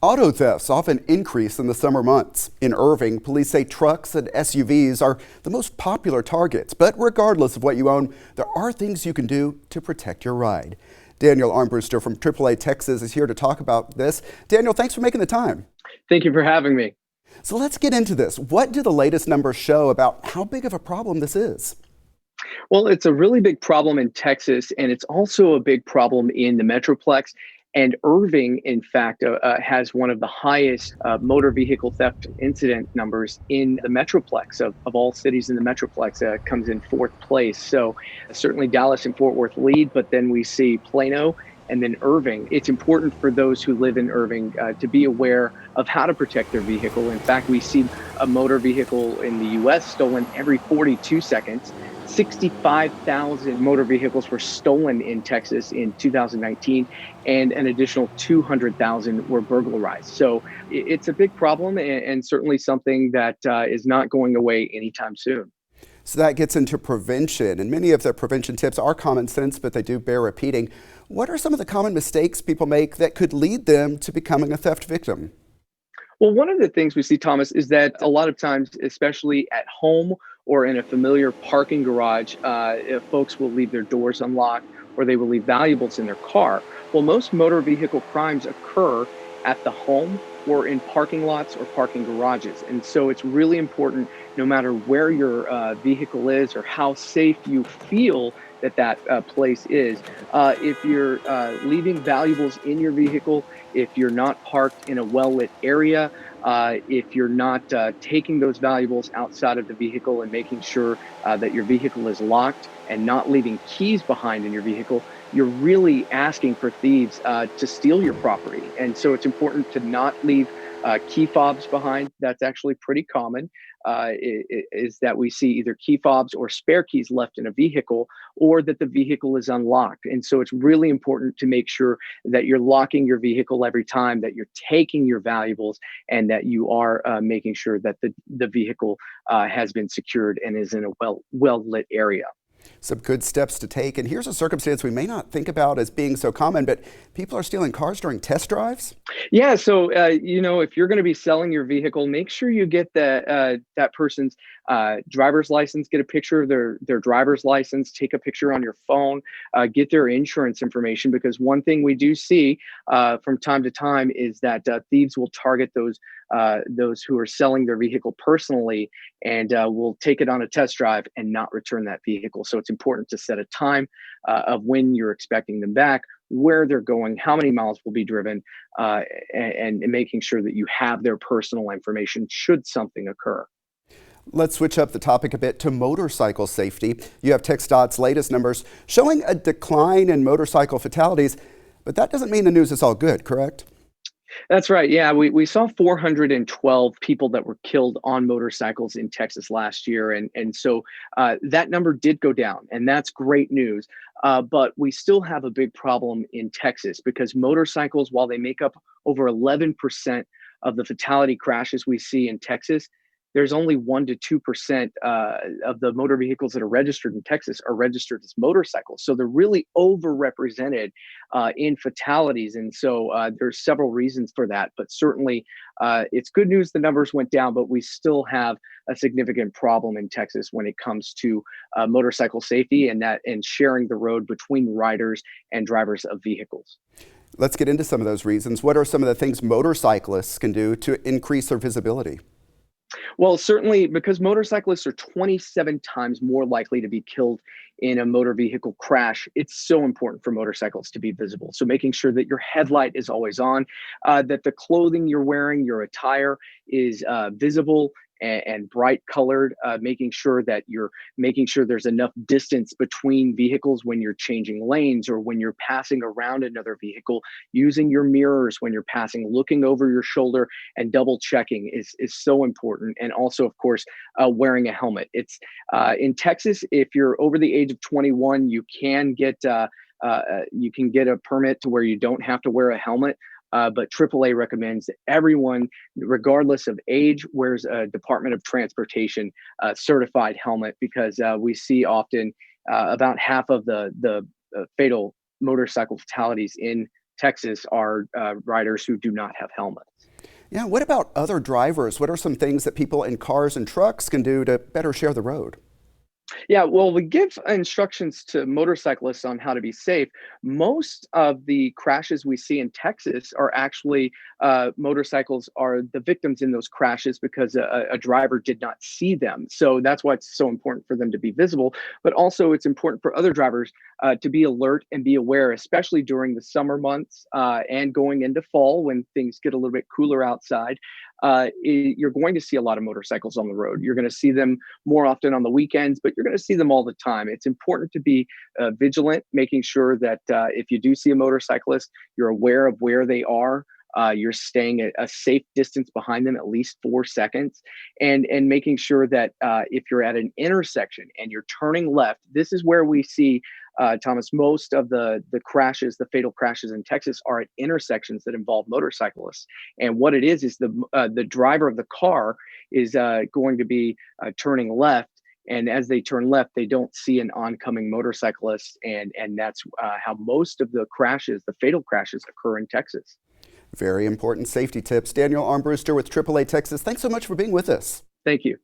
Auto thefts often increase in the summer months. In Irving, police say trucks and SUVs are the most popular targets. But regardless of what you own, there are things you can do to protect your ride. Daniel Armbruster from AAA Texas is here to talk about this. Daniel, thanks for making the time. Thank you for having me. So let's get into this. What do the latest numbers show about how big of a problem this is? Well, it's a really big problem in Texas, and it's also a big problem in the Metroplex. And Irving, in fact, has one of the highest motor vehicle theft incident numbers in the Metroplex of all cities in the Metroplex. Comes in fourth place. So certainly Dallas and Fort Worth lead, but then we see Plano and then Irving. It's important for those who live in Irving to be aware of how to protect their vehicle. In fact, we see a motor vehicle in the U.S. stolen every 42 seconds. 65,000 motor vehicles were stolen in Texas in 2019, and an additional 200,000 were burglarized. So it's a big problem, and certainly something that is not going away anytime soon. So that gets into prevention, and many of the prevention tips are common sense, but they do bear repeating. What are some of the common mistakes people make that could lead them to becoming a theft victim? Well, one of the things we see, Thomas, is that a lot of times, especially at home or in a familiar parking garage, if folks will leave their doors unlocked or they will leave valuables in their car. Well, most motor vehicle crimes occur at the home or in parking lots or parking garages. And so it's really important, no matter where your vehicle is or how safe you feel that place is. If you're leaving valuables in your vehicle, if you're not parked in a well-lit area, if you're not taking those valuables outside of the vehicle and making sure that your vehicle is locked and not leaving keys behind in your vehicle, you're really asking for thieves to steal your property. And so it's important to not leave key fobs behind. That's actually pretty common, is that we see either key fobs or spare keys left in a vehicle, or that the vehicle is unlocked. And so it's really important to make sure that you're locking your vehicle every time, that you're taking your valuables, and that you are making sure that the vehicle has been secured and is in a well-lit area. Some good steps to take. And here's a circumstance we may not think about as being so common, but people are stealing cars during test drives. Yeah, so if you're going to be selling your vehicle, make sure you get that person's driver's license. Get a picture of their driver's license. Take a picture on your phone. Get their insurance information, because one thing we do see from time to time is that thieves will target those who are selling their vehicle personally, and will take it on a test drive and not return that vehicle. So it's important to set a time of when you're expecting them back, where they're going, how many miles will be driven, and making sure that you have their personal information should something occur. Let's switch up the topic a bit to motorcycle safety. You have TxDOT's latest numbers showing a decline in motorcycle fatalities, but that doesn't mean the news is all good, correct? That's right. Yeah, we saw 412 people that were killed on motorcycles in Texas last year, and so that number did go down, and that's great news. But we still have a big problem in Texas, because motorcycles, while they make up over 11% of the fatality crashes we see in Texas, there's only 1 to 2% of the motor vehicles that are registered in Texas are registered as motorcycles. So they're really overrepresented in fatalities. And so there's several reasons for that. But certainly it's good news the numbers went down, but we still have a significant problem in Texas when it comes to motorcycle safety and sharing the road between riders and drivers of vehicles. Let's get into some of those reasons. What are some of the things motorcyclists can do to increase their visibility? Well, certainly, because motorcyclists are 27 times more likely to be killed in a motor vehicle crash, it's so important for motorcycles to be visible. So making sure that your headlight is always on, that the clothing you're wearing, your attire, is visible and bright colored, making sure there's enough distance between vehicles when you're changing lanes or when you're passing around another vehicle, using your mirrors when you're passing, looking over your shoulder and double checking is so important. And also, of course, wearing a helmet. It's in Texas, if you're over the age of 21, you can get a permit to where you don't have to wear a helmet. But AAA recommends that everyone, regardless of age, wears a Department of Transportation certified helmet, because we see often about half of the fatal motorcycle fatalities in Texas are riders who do not have helmets. Yeah, what about other drivers? What are some things that people in cars and trucks can do to better share the road? Yeah, well, we give instructions to motorcyclists on how to be safe. Most of the crashes we see in Texas are actually motorcycles are the victims in those crashes because a driver did not see them. So that's why it's so important for them to be visible. But also, it's important for other drivers to be alert and be aware, especially during the summer months and going into fall when things get a little bit cooler outside. You're going to see a lot of motorcycles on the road. You're going to see them more often on the weekends, but you're going to see them all the time. It's important to be vigilant, making sure that if you do see a motorcyclist, you're aware of where they are. You're staying at a safe distance behind them, at least 4 seconds, and making sure that if you're at an intersection and you're turning left, this is where we see, Thomas, most of the crashes, the fatal crashes in Texas are at intersections that involve motorcyclists. And what it is the driver of the car is going to be turning left. And as they turn left, they don't see an oncoming motorcyclist. And that's how most of the crashes, the fatal crashes, occur in Texas. Very important safety tips. Daniel Armbruster with AAA Texas, thanks so much for being with us. Thank you.